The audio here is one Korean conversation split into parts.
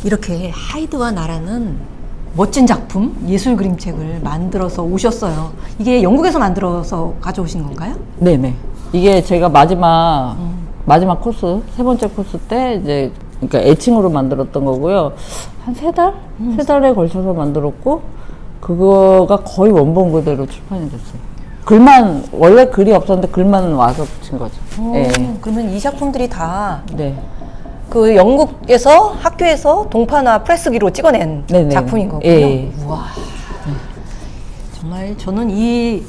이렇게 하이드와 나라는 멋진 작품, 예술 그림책을 만들어서 오셨어요. 이게 영국에서 만들어서 가져오신 건가요? 네네. 이게 제가 마지막 코스, 세 번째 코스 때 이제, 그러니까 애칭으로 만들었던 거고요. 한 세 달? 세 달에 걸쳐서 만들었고, 그거가 거의 원본 그대로 출판이 됐어요. 글만, 원래 글이 없었는데 글만 와서 붙인 거죠. 네. 그러면 이 작품들이 다 네. 그 영국에서 학교에서 동파나 프레스기로 찍어낸 네네. 작품인 거군요. 예. 우와. 정말 저는 이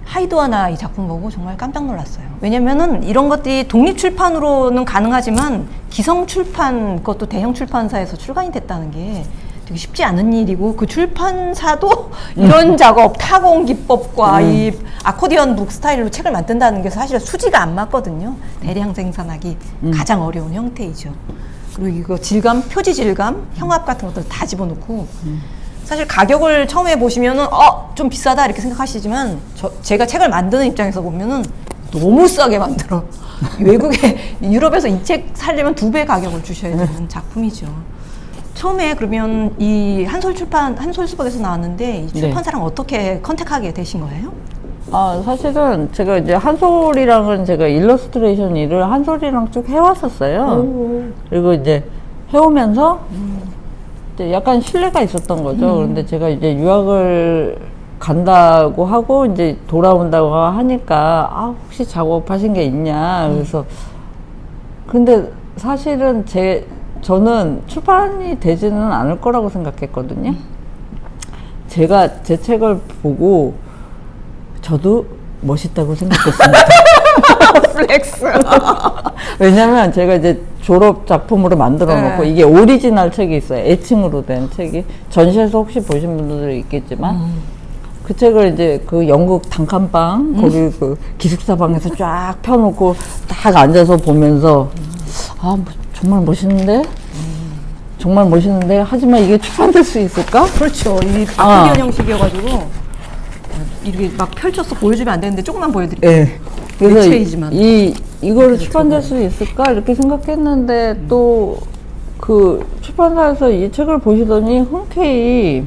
하이드와 나 이 작품 보고 정말 깜짝 놀랐어요. 왜냐면은 이런 것들이 독립 출판으로는 가능하지만 기성 출판, 그것도 대형 출판사에서 출간이 됐다는 게 되게 쉽지 않은 일이고, 그 출판사도 이런 작업, 타공 기법과 이 아코디언 북 스타일로 책을 만든다는 게 사실 수지가 안 맞거든요. 대량 생산하기 가장 어려운 형태이죠. 그리고 이거 질감, 표지 질감, 형압 같은 것들 다 집어넣고, 사실 가격을 처음에 보시면은 좀 비싸다 이렇게 생각하시지만, 제가 책을 만드는 입장에서 보면은 너무 싸게 만들어. 외국에, 유럽에서 이 책 살려면 2배 가격을 주셔야 되는 작품이죠. 처음에 그러면 이 한솔수박에서 나왔는데, 이 출판사랑 어떻게 컨택하게 되신 거예요? 사실은 제가 이제 한솔이랑은 제가 일러스트레이션 일을 한솔이랑 쭉 해왔었어요. 그리고 이제 해오면서 이제 약간 신뢰가 있었던 거죠. 그런데 제가 이제 유학을 간다고 하고 이제 돌아온다고 하니까 혹시 작업하신 게 있냐. 그래서 근데 사실은 저는 출판이 되지는 않을 거라고 생각했거든요. 제가 제 책을 보고 저도 멋있다고 생각했습니다. 플렉스. 왜냐면 제가 이제 졸업 작품으로 만들어 놓고, 이게 오리지널 책이 있어요. 애칭으로 된 책이. 전시에서 혹시 보신 분들도 있겠지만, 그 책을 이제 그 영국 단칸방, 거기 그 기숙사방에서 쫙 펴놓고 딱 앉아서 보면서, 정말 멋있는데? 정말 멋있는데? 하지만 이게 출판될 수 있을까? 그렇죠. 이 아코디언 형식이어가지고 이렇게 막 펼쳐서 보여주면 안 되는데 조금만 보여드릴게요. 네. 그래서 매체이지만. 이거를 출판될 수 있을까? 이렇게 생각했는데, 또 그 출판사에서 이 책을 보시더니 흔쾌히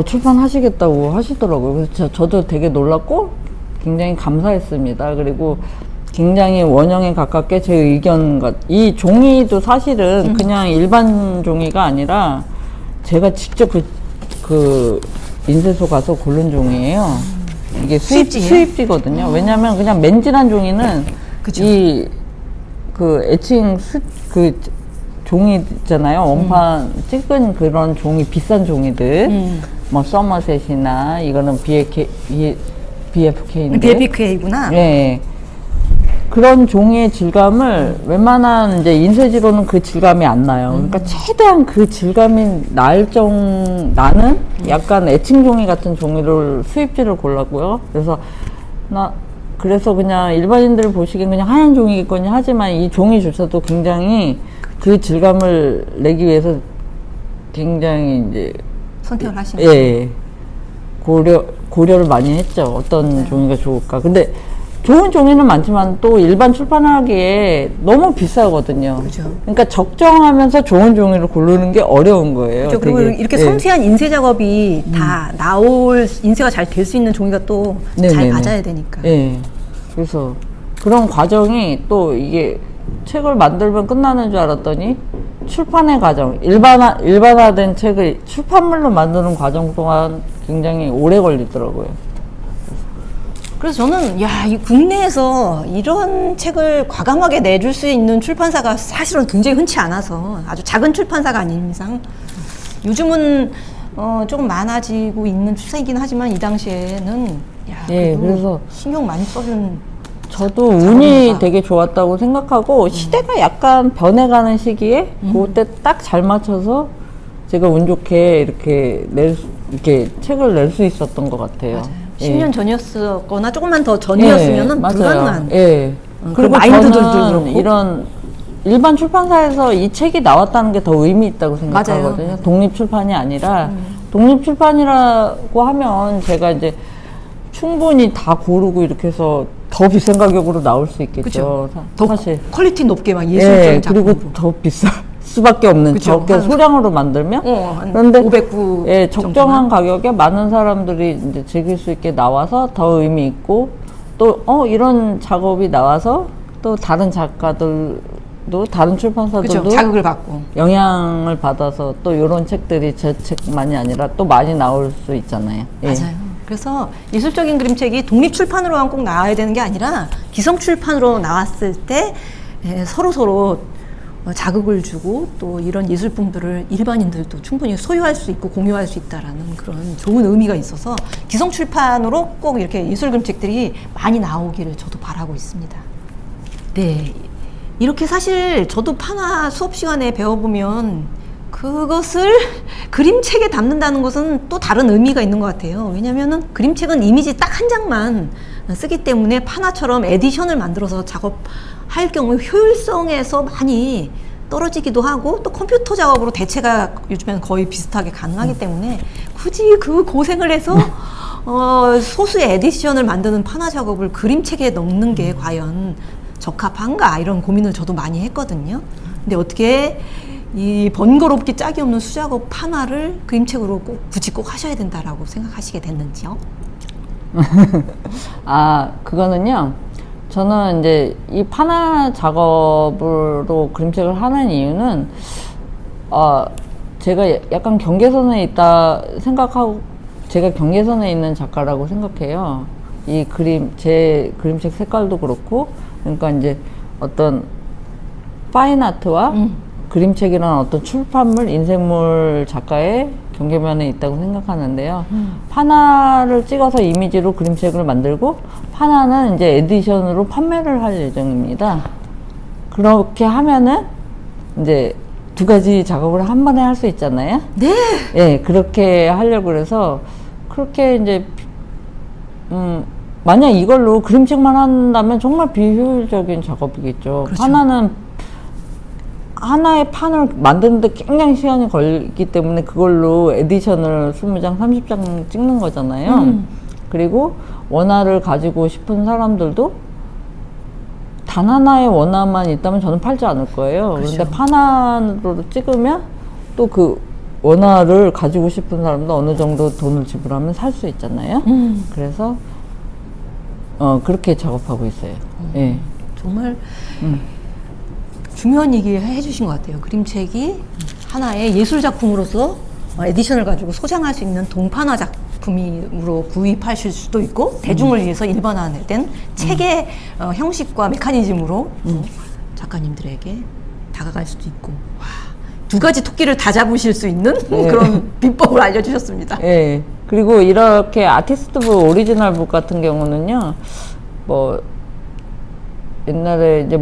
출판하시겠다고 하시더라고요. 그래서 저도 되게 놀랐고 굉장히 감사했습니다. 그리고 굉장히 원형에 가깝게 제 의견과, 이 종이도 사실은 그냥 일반 종이가 아니라 제가 직접 그 인쇄소 가서 고른 종이에요. 이게 수입지거든요. 왜냐면 그냥 맨질한 종이는 그쵸. 그 애칭 그 종이 있잖아요. 원판 찍은 그런 종이, 비싼 종이들. 뭐 서머셋이나 이거는 BFK인데. BFK구나. 네. 그런 종이의 질감을 웬만한 이제 인쇄지로는 그 질감이 안 나요. 그러니까 최대한 그 질감이 나는 약간 애칭 종이 같은 종이를 수입지를 골랐고요. 그래서 그냥 일반인들 보시기엔 그냥 하얀 종이겠거니 하지만 이 종이조차도 굉장히 그 질감을 내기 위해서 굉장히 이제 선택을 하신 거예요. 예. 고려를 많이 했죠. 어떤 종이가 좋을까. 근데 좋은 종이는 많지만 또 일반 출판하기에 너무 비싸거든요. 그렇죠. 그러니까 적정하면서 좋은 종이를 고르는 게 어려운 거예요. 그렇죠. 그리고 이렇게 섬세한 인쇄 작업이 다 인쇄가 잘 될 수 있는 종이가 또 잘 맞아야 되니까. 예. 그래서 그런 과정이, 또 이게 책을 만들면 끝나는 줄 알았더니 출판의 과정, 일반화된 책을 출판물로 만드는 과정 동안 굉장히 오래 걸리더라고요. 그래서 저는 이 국내에서 이런 책을 과감하게 내줄 수 있는 출판사가 사실은 굉장히 흔치 않아서, 아주 작은 출판사가 아닌 이상, 요즘은 조금 많아지고 있는 추세이긴 하지만 이 당시에는 그래서 신경 많이 써준. 저도 운이 되게 좋았다고 생각하고, 시대가 약간 변해가는 시기에 그때 딱 잘 맞춰서 제가 운 좋게 이렇게 책을 낼 수 있었던 것 같아요. 맞아요. 10년 전이었거나 조금만 더 전이었으면은 불가능한. 그리고 마인드들도 저는 그렇고. 이런 일반 출판사에서 이 책이 나왔다는 게 더 의미 있다고 생각하거든요. 맞아요. 독립 출판이 아니라 독립 출판이라고 하면 제가 이제 충분히 다 고르고 이렇게 해서 더 비싼 가격으로 나올 수 있겠죠. 그쵸. 더 사실. 퀄리티 높게 막 예, 예술적인 작품으로. 그리고 더 비쌀 수밖에 없는 그쵸. 적게 소량으로 만들면 한 그런데 500부 예, 적정한 정도만? 가격에 많은 사람들이 이제 즐길 수 있게 나와서 더 의미 있고 또 이런 작업이 나와서 또 다른 작가들도 다른 출판사들도 그죠. 자극을 받고. 영향을 받아서 또 이런 책들이 제 책만이 아니라 또 많이 나올 수 있잖아요. 예. 맞아요. 그래서 예술적인 그림책이 독립출판으로만 꼭 나와야 되는 게 아니라 기성출판으로 나왔을 때 서로 자극을 주고 또 이런 예술품들을 일반인들도 충분히 소유할 수 있고 공유할 수 있다라는 그런 좋은 의미가 있어서 기성출판으로 꼭 이렇게 예술 그림책들이 많이 나오기를 저도 바라고 있습니다. 네. 이렇게 사실 저도 판화 수업 시간에 배워보면 그것을 그림책에 담는다는 것은 또 다른 의미가 있는 것 같아요. 왜냐면은 그림책은 이미지 딱 한 장만 쓰기 때문에 판화처럼 에디션을 만들어서 작업할 경우 효율성에서 많이 떨어지기도 하고 또 컴퓨터 작업으로 대체가 요즘에는 거의 비슷하게 가능하기 때문에 굳이 그 고생을 해서 소수의 에디션을 만드는 판화 작업을 그림책에 넣는 게 과연 적합한가 이런 고민을 저도 많이 했거든요. 근데 어떻게 이 번거롭게 짝이 없는 수작업 판화를 그림책으로 굳이 꼭 하셔야 된다라고 생각하시게 됐는지요? 그거는요. 저는 이제 이 판화 작업으로 그림책을 하는 이유는 제가 약간 경계선에 있다 생각하고 제가 경계선에 있는 작가라고 생각해요. 이 제 그림책 색깔도 그렇고 그러니까 이제 어떤 파인아트와 그림책이라는 어떤 출판물, 인쇄물 작가의 경계면에 있다고 생각하는데요. 판화를 찍어서 이미지로 그림책을 만들고 판화는 이제 에디션으로 판매를 할 예정입니다. 그렇게 하면은 이제 두 가지 작업을 한 번에 할 수 있잖아요. 네. 예, 그렇게 하려고 그래서 그렇게 이제 만약 이걸로 그림책만 한다면 정말 비효율적인 작업이겠죠. 그렇죠. 하나의 판을 만드는데 굉장히 시간이 걸리기 때문에 그걸로 에디션을 20장, 30장 찍는 거잖아요. 그리고 원화를 가지고 싶은 사람들도 단 하나의 원화만 있다면 저는 팔지 않을 거예요. 그렇죠. 그런데 판화로 찍으면 또 그 원화를 가지고 싶은 사람도 어느 정도 돈을 지불하면 살 수 있잖아요. 그래서 그렇게 작업하고 있어요. 예. 정말 중요한 얘기 해주신 것 같아요. 그림책이 하나의 예술 작품으로서 에디션을 가지고 소장할 수 있는 동판화 작품으로 구입하실 수도 있고 대중을 위해서 일반화된 책의 형식과 메커니즘으로 작가님들에게 다가갈 수도 있고 두 가지 토끼를 다 잡으실 수 있는 그런 비법을 알려주셨습니다. 예. 그리고 이렇게 아티스트북, 오리지널북 같은 경우는요, 옛날에 이제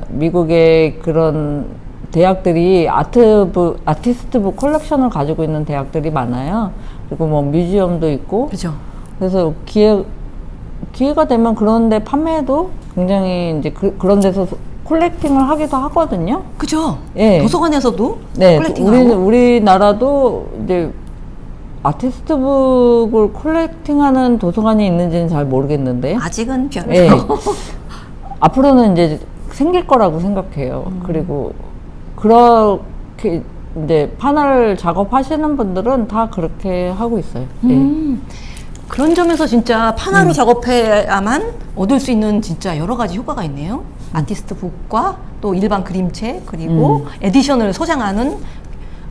미국의 그런 대학들이 아티스트북 컬렉션을 가지고 있는 대학들이 많아요. 그리고 뮤지엄도 있고. 그렇죠. 그래서 기회가 되면 그런데 판매도 굉장히 이제 그런 데서 콜렉팅을 하기도 하거든요. 그죠? 예. 도서관에서도 네, 콜렉팅하고. 우리나라도 이제 아티스트북을 콜렉팅하는 도서관이 있는지는 잘 모르겠는데요. 아직은 별로. 예. 앞으로는 이제 생길 거라고 생각해요. 그리고 그렇게 이제 판화를 작업하시는 분들은 다 그렇게 하고 있어요. 예. 그런 점에서 진짜 판화로 작업해야만 얻을 수 있는 진짜 여러 가지 효과가 있네요. 아티스트북과 또 일반 그림책 그리고 에디션을 소장하는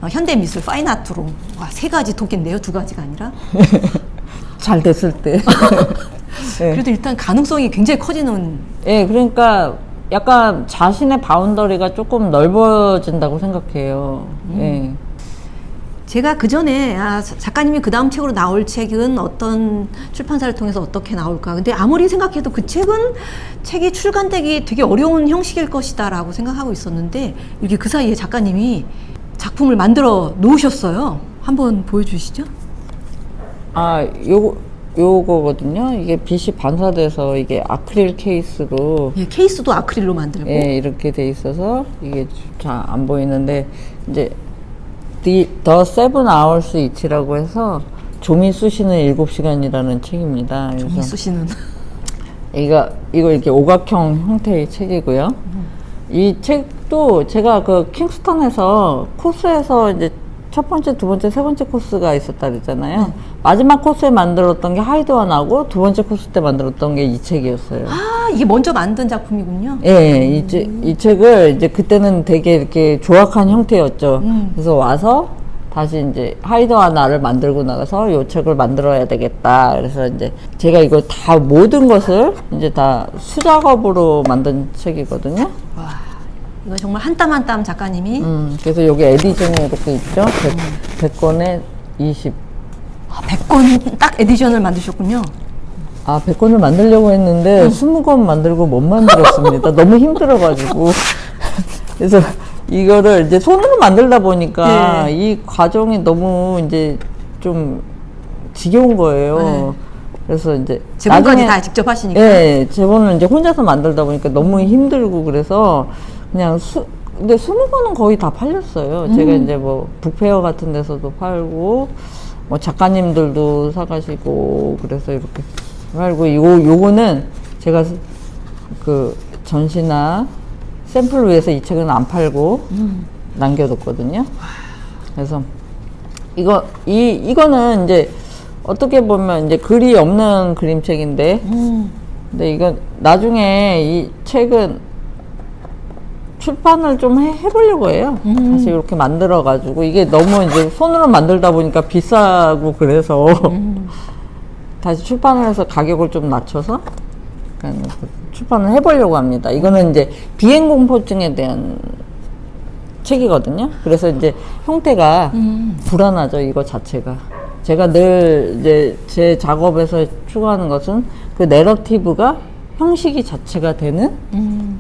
현대미술 파인아트로 세 가지 토끼인데요. 두 가지가 아니라. 잘 됐을 때. 네. 그래도 일단 가능성이 굉장히 커지는. 예, 그러니까 약간 자신의 바운더리가 조금 넓어진다고 생각해요. 예. 제가 그 전에 작가님이 그 다음 책으로 나올 책은 어떤 출판사를 통해서 어떻게 나올까. 근데 아무리 생각해도 그 책이 출간되기 되게 어려운 형식일 것이다라고 생각하고 있었는데 이렇게 그 사이에 작가님이 작품을 만들어 놓으셨어요. 한번 보여주시죠. 요거거든요. 이게 빛이 반사돼서 이게 아크릴 케이스로. 예, 케이스도 아크릴로 만들고. 예, 이렇게 돼 있어서 이게 잘 안 보이는데 이제 The 7 Hours Each라고 해서 조미 쑤시는 7시간이라는 책입니다. 조미 쑤시는. 이거 이렇게 오각형 형태의 책이고요. 이 책도 제가 그 킹스턴에서 코스에서 이제 첫 번째, 두 번째, 세 번째 코스가 있었다 그랬잖아요. 마지막 코스에 만들었던 게 하이드완하고 두 번째 코스 때 만들었던 게 이 책이었어요. 아, 이게 먼저 만든 작품이군요. 예, 이 책을 이제 그때는 되게 이렇게 조악한 형태였죠. 그래서 와서 다시 이제 하이드완화를 만들고 나가서 이 책을 만들어야 되겠다. 그래서 이제 제가 이거 다 모든 것을 이제 다 수작업으로 만든 책이거든요. 와, 이거 정말 한 땀 한 땀 작가님이. 그래서 여기 에디션이 이렇게 있죠. 100권에 20. 아, 100권 딱 에디션을 만드셨군요. 아, 100권을 만들려고 했는데 20권 만들고 못 만들었습니다. 너무 힘들어가지고. 그래서 이거를 이제 손으로 만들다 보니까 네. 이 과정이 너무 이제 좀 지겨운 거예요. 네. 그래서 이제 제본까지 다 직접 하시니까. 네, 제본은 이제 혼자서 만들다 보니까 너무 힘들고 그래서 그냥 근데 20권은 거의 다 팔렸어요. 제가 이제 뭐 북페어 같은 데서도 팔고 뭐 작가님들도 사가시고 그래서 이렇게 팔고 요거는 제가 그 전시나 샘플을 위해서 이 책은 안 팔고 남겨뒀거든요. 그래서 이거는 이제 어떻게 보면 이제 글이 없는 그림책인데, 근데 이건 나중에 이 책은 출판을 좀 해보려고 해요. 다시 이렇게 만들어가지고 이게 너무 이제 손으로 만들다 보니까 비싸고 그래서 다시 출판을 해서 가격을 좀 낮춰서 출판을 해보려고 합니다. 이거는 이제 비행공포증에 대한 책이거든요. 그래서 이제 형태가 불안하죠, 이거 자체가. 제가 늘 이제 제 작업에서 추구하는 것은 그 내러티브가 형식이 자체가 되는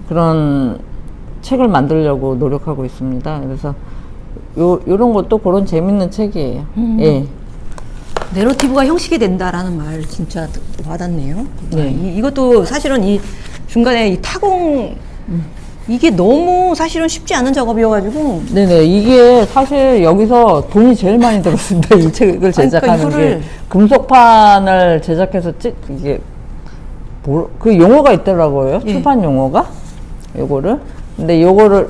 그런 책을 만들려고 노력하고 있습니다. 그래서 요런 것도 그런 재밌는 책이에요. 예. 내러티브가 형식이 된다라는 말 진짜 와닿네요. 네. 이것도 사실은 이 중간에 이 타공 이게 너무 사실은 쉽지 않은 작업이어가지고. 네네, 이게 사실 여기서 돈이 제일 많이 들었습니다. 이 책을 제작하는 게 금속판을 제작해서 이게 그 용어가 있더라고요. 예. 출판 용어가 요거를. 근데 요거를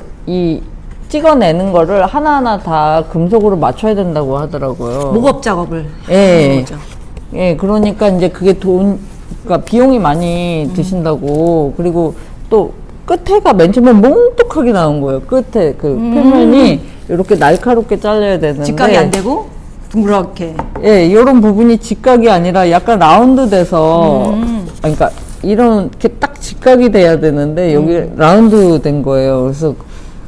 찍어내는 거를 하나하나 다 금속으로 맞춰야 된다고 하더라고요. 목업 작업을 예. 하는 거죠. 예, 그러니까 이제 그게 그러니까 비용이 많이 드신다고. 그리고 또 끝에가 맨 처음에 몽뚝하게 나온 거예요. 끝에 그 표면이 이렇게 날카롭게 잘려야 되는데 직각이 안 되고 둥그렇게. 예, 요런 부분이 직각이 아니라 약간 라운드 돼서 그러니까 이렇게 딱 직각이 돼야 되는데 여기 라운드 된 거예요. 그래서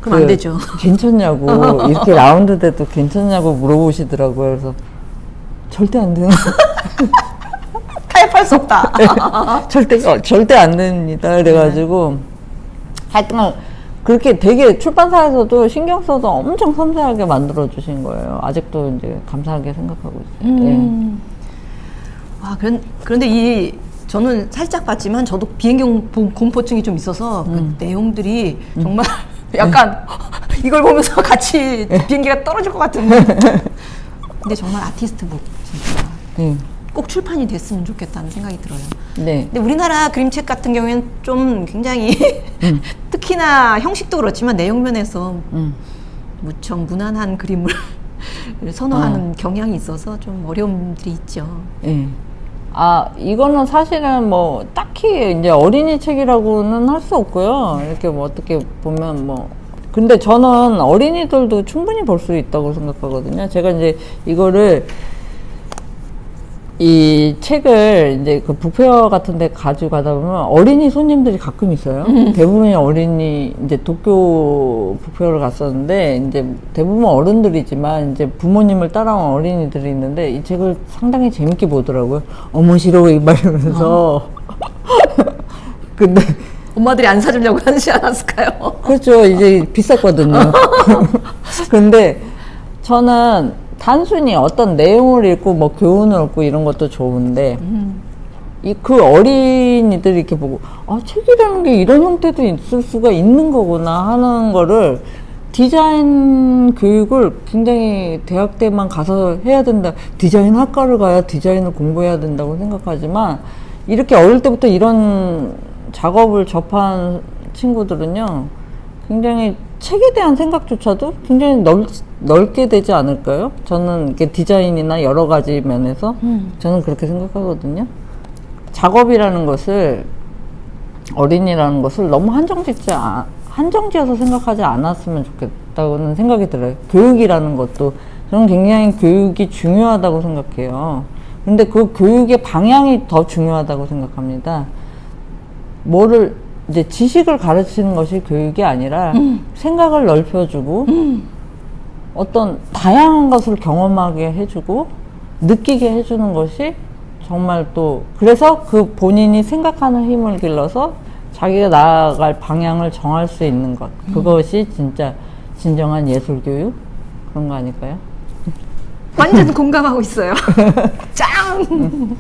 그럼 안 되죠. 괜찮냐고 이렇게 라운드 돼도 괜찮냐고 물어보시더라고요. 그래서 절대 안 되는 타협할 수 없다. 절대 안 됩니다. 그래가지고 하여튼 그렇게 되게 출판사에서도 신경 써서 엄청 섬세하게 만들어 주신 거예요. 아직도 이제 감사하게 생각하고 있어요. 예. 와, 그런데 저는 살짝 봤지만 저도 공포증이 좀 있어서 그 내용들이 정말 약간 이걸 보면서 같이 비행기가 떨어질 것 같은데. 근데 정말 아티스트북 진짜 꼭 출판이 됐으면 좋겠다는 생각이 들어요. 네. 근데 우리나라 그림책 같은 경우에는 좀 굉장히 특히나 형식도 그렇지만 내용 면에서 무척 무난한 그림을 선호하는 경향이 있어서 좀 어려움들이 있죠. 예. 아, 이거는 사실은 뭐 딱히 이제 어린이 책이라고는 할 수 없고요. 이렇게 뭐 어떻게 보면 뭐 근데 저는 어린이들도 충분히 볼 수 있다고 생각하거든요. 제가 이제 이 책을 이제 그 북페어 같은 데 가지고 가다 보면 어린이 손님들이 가끔 있어요. 대부분이 어린이, 이제 도쿄 북페어를 갔었는데, 이제 대부분 어른들이지만, 이제 부모님을 따라온 어린이들이 있는데, 이 책을 상당히 재밌게 보더라고요. 어머, 싫어, 이러면서. 근데. 엄마들이 안 사주려고 하지 않았을까요? 그렇죠. 이제 비쌌거든요. 근데 저는 단순히 어떤 내용을 읽고 뭐 교훈을 얻고 이런 것도 좋은데 그 어린이들이 이렇게 보고 책이라는 게 이런 형태도 있을 수가 있는 거구나 하는 거를 디자인 교육을 굉장히 대학 때만 가서 해야 된다. 디자인 학과를 가야 디자인을 공부해야 된다고 생각하지만 이렇게 어릴 때부터 이런 작업을 접한 친구들은요, 굉장히 책에 대한 생각조차도 굉장히 넓게 되지 않을까요? 저는 이렇게 디자인이나 여러 가지 면에서 저는 그렇게 생각하거든요. 작업이라는 것을, 어린이라는 것을 너무 한정지어서 생각하지 않았으면 좋겠다고는 생각이 들어요. 교육이라는 것도 저는 굉장히 교육이 중요하다고 생각해요. 근데 그 교육의 방향이 더 중요하다고 생각합니다. 뭐를 이제 지식을 가르치는 것이 교육이 아니라 생각을 넓혀주고 어떤 다양한 것을 경험하게 해주고 느끼게 해주는 것이 정말 또, 그래서 그 본인이 생각하는 힘을 길러서 자기가 나아갈 방향을 정할 수 있는 것, 그것이 진짜 진정한 예술교육? 그런 거 아닐까요? 완전 공감하고 있어요. 짱!